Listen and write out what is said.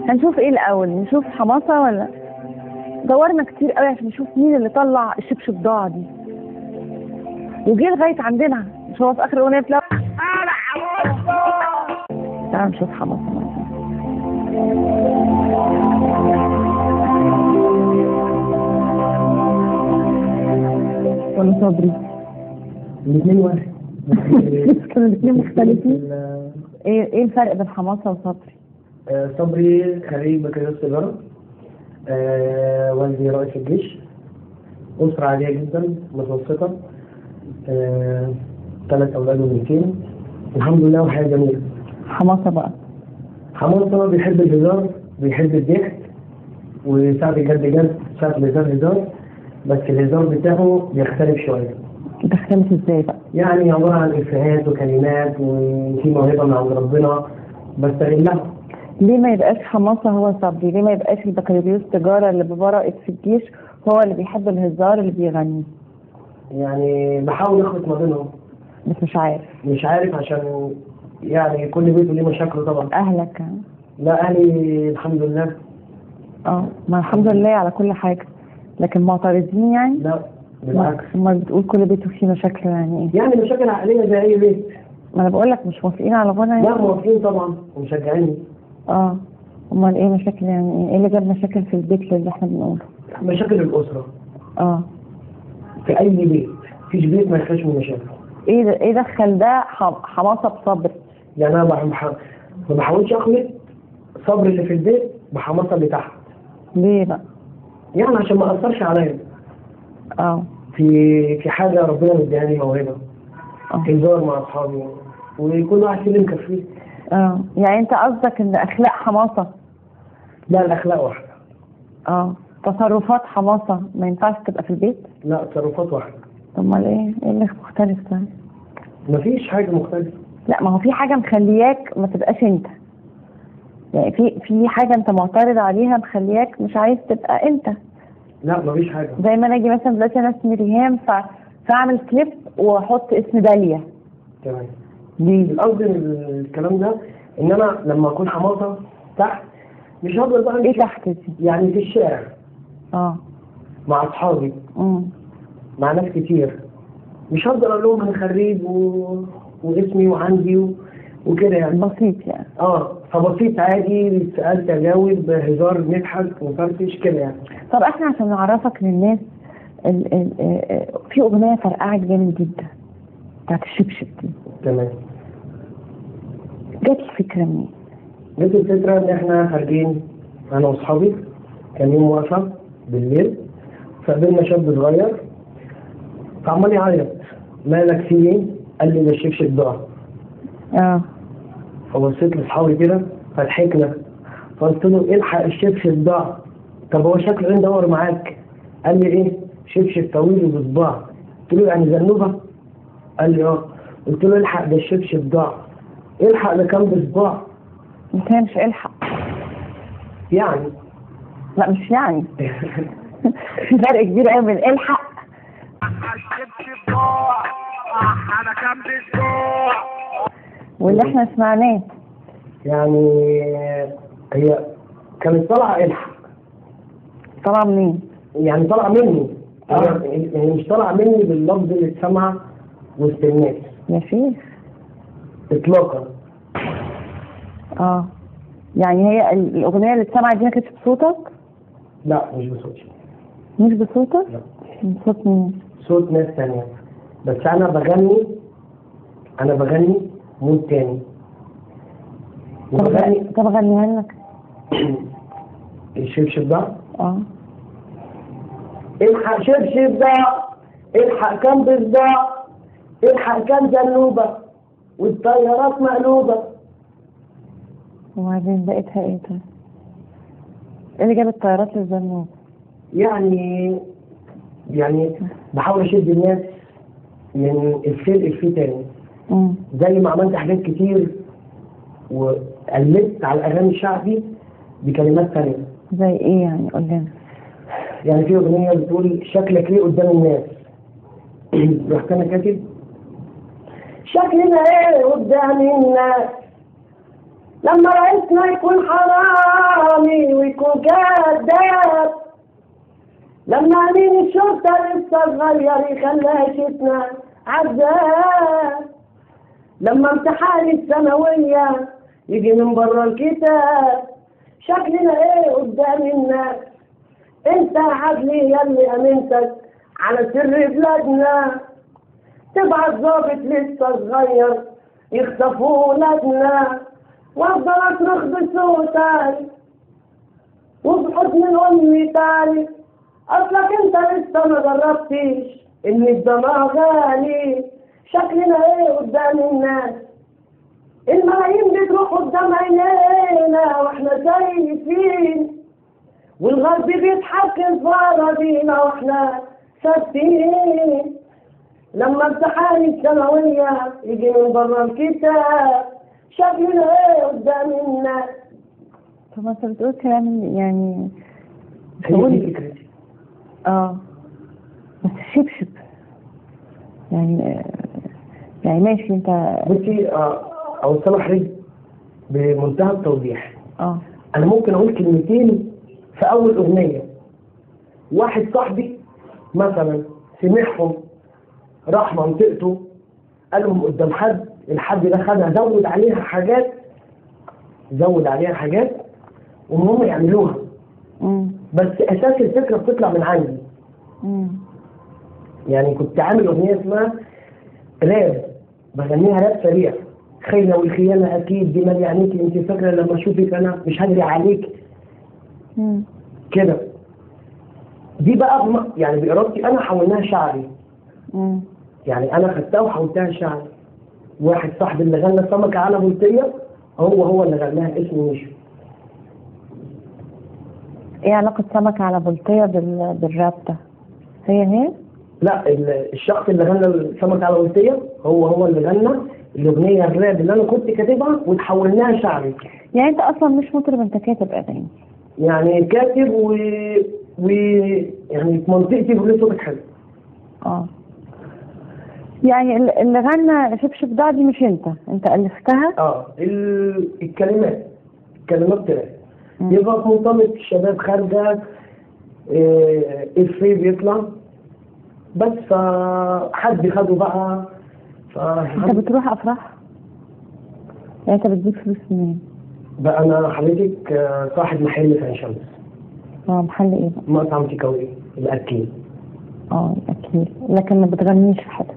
هنشوف ايه الاول؟ نشوف حماسه ولا؟ دورنا كتير قوي عشان نشوف مين اللي طلع الشبشب ضاع دي، وجه لغايه عندنا. مش هو في اخر الاغنيه بتلاقي انا حماسه؟ تعال نشوف حماسه ولا صبري. الاثنين واحد. كانوا الاثنين مختلفين. ايه الفرق بين حماسه وصبري؟ صبري خريج بكالوريوس تجاره، والدي رئيس الجيش، أسرة عادية جدا متوسطة، 3 أولاد وبنتين الحمد لله وحياة جميلة. حماسة بقى؟ حماسة بيحب الهزار، بيحب الضحك، وساعة الجد جد، ساعة الهزار هزار، بس الهزار بتاعه بيختلف شوية. بيختلف ازاي بقى؟ يعني عبارة عن إفيهات وكلمات، وفي موهبة من عند ربنا بستغلها. ليه ما يبقاش حماسة هو صبري؟ ليه ما يبقاش البكالوريوس تجارة اللي بابا رائد في الجيش هو اللي بيحب الهزار اللي بيغني؟ يعني بحاول اخلط ما بينهم بس مش عارف عشان يعني كل بيت ليه مشاكله طبعا. اهلك؟ لا اهلي الحمد لله. ما الحمد لله على كل حاجة، لكن معترضين يعني؟ لا بالعكس. ما بتقول كل بيت فيه مشاكل يعني ايه؟ يعني مشاكل عقلية زي اي بيت. ما انا بقول لك مش موافقين على غنى يعني؟ لا موافقين طبعا ومشجعيني. امال ايه مشاكل يعني ايه اللي جاب مشاكل في البيت اللي احنا بنقوله؟ مشاكل الأسرة. في اي بيت، مفيش بيت ما يخلاش من مشاكل. ايه دخل ده حماسة بصبر؟ يعني انا ما بحاولش اخلط صبر اللي في البيت بحماسة اللي تحت. ليه بقى؟ يعني عشان ما اثرش عليا. في حاجة ربنا مديهاني موهبة، هزار مع اصحابي، ويكون واحد فيه اللي مكفيه. يعني انت قصدك ان اخلاق حماسة؟ لا الاخلاق واحدة. تصرفات حماسة ما ينفعش تبقى في البيت؟ لا تصرفات واحدة. طب امال ايه اللي مختلف ده؟ مفيش حاجة مختلفة. لا ما هو في حاجة مخلياك ما تبقاش انت، يعني في حاجة انت معترض عليها مخلياك مش عايز تبقى انت. لا مفيش حاجة. زي ما انا اجي مثلا دلوقتي انا اسمي ريهام فاعمل كليب واحط اسم داليا. تمام. ليه؟ القصد الكلام ده ان انا لما اكون حماسة تحت مش هفضل بقى ايه تحت دي؟ يعني في الشارع مع اصحابي مع ناس كتير، مش هفضل اقول لهم انا خريج واسمي وعندي وكده يعني. بسيط يعني. فبسيط عادي، سألت اجاوب هزار نضحك ونفرفش كده يعني. طب احنا عشان نعرفك للناس في اغنية فرقعت جامد جدا بتاعت الشبشب دي. تمام. جت الفكرة منين؟ جت الفكرة ان احنا خارجين انا واصحابي، كان يوم وقفة بالليل، فقابلنا شاب صغير فعمال يعيط، مالك في ايه؟ قال لي ده الشبشب ضاع. فبصيت لاصحابي كده فضحكنا، فقلت له الحق الشبشب ضاع. طب هو شكله ايه ندور معاك؟ قال لي ايه؟ شبشب طويل وبصباع. قلت له يعني زنوبه؟ قال لي قلت له الحق ده الشبشب ضاع. الحق ده كان بصباع. انت مش الحق يعني؟ لا مش يعني. في فرق كبير قوي بين الحق الشبشب ضاع انا كان بصباع واللي احنا سمعناه. يعني هي كانت طالعه الحق. طالعه منين؟ يعني طالعه مني. يعني مش طالعه مني باللفظ اللي اتسمع وسط الناس يا شيخ اطلاقا. يعني هي الاغنيه اللي اتسمعت دي ما كانتش بصوتك؟ لا مش بصوتي. مش بصوتك؟ لا. بصوت مين؟ صوت ناس تانية، بس انا بغني مود تاني. طب غنيها لك. الشبشب ده الحق شبشب ده، الحق كان بصباع، الحق كان زنوبة والطيارات مقلوبة. وبعدين بقيتها ايه طيب؟ ايه اللي جاب الطيارات للزنوبة؟ يعني بحاول اشد الناس من الفيه تاني. زي ما عملت حاجات كتير وقلدت على الاغاني الشعبي بكلمات تانية. زي ايه يعني؟ قول لنا. يعني في اغنيه بتقول شكلك ليه قدام الناس، رحت انا كاتب شكلنا ايه قدام الناس لما رئيسنا يكون حرام حرامي ويكون كذاب، لما امين الشرطة لسه صغير يخليها شتنا عذاب، لما امتحان الثانوية يجي من برا الكتاب، شكلنا ايه قدام الناس؟ انت عدلي يلي امنتك على سر بلادنا، تبعت ظابط لسه صغير يخطفوا ولادنا، وافضل اصرخ بصوتك وبحضن الام تاني، اصلك انت لسه ما جربتش ان الدماغ غالي، شكلنا ايه قدام الناس؟ الملايين بتروح قدام عينينا واحنا شايفين، والغرب بيتحكم في اراضينا واحنا ثابتين، لما امتحان الثانوية يجي من برا الكتاب، شكلنا ايه قدام الناس؟ طب انت بتقول كلام يعني هي دي فكرتي. بس شبشب يعني ماشي انت. بصي اوصل لك بمنتهى التوضيح. انا ممكن اقول كلمتين في اول اغنيه، واحد صاحبي مثلا سمعهم راح منطقته قالهم قدام حد، الحد ده خدها زود عليها حاجات وهم يعملوها، بس اساس الفكره بتطلع من عندي. يعني كنت عامل اغنيه اسمها راب، بغنيها راب سريع، خيلة والخيانة أكيد دي مالي عينيك، أنت فاكرة لما أشوفك أنا مش هجري عليك كده. دي بقى يعني بإرادتي أنا حولناها شعري. يعني أنا خدتها وحولتها شعري. واحد صاحبي اللي غنى سمكة على بلطية هو اللي غناها، اسمه مشو. إيه علاقة سمكة على بلطية بالراب ده؟ هي؟ لا، الشخص اللي غنى سمكة على بلطية هو اللي غنى الأغنية الراب اللي أنا كنت كاتبها وتحولناها شعري. يعني أنت أصلا مش مطرب، أنت كاتب أغاني. يعني كاتب يعني في منطقتي بقول صوتك حلو. يعني اللي غنى شبشب دي مش أنت ألفتها؟ الكلمات طلعت. يبقى في منطقة الشباب خارجة إفيه بيطلع بس، حد خده بقى. أنت بتروح أفراح؟ يعني أنت بتجيب فلوس منين؟ بقى أنا حضرتك صاحب محل في عين شمس. محل إيه بقى؟ مطعم تيكاوي الأكيل. الأكيل، لكن ما بتغنيش في حدث.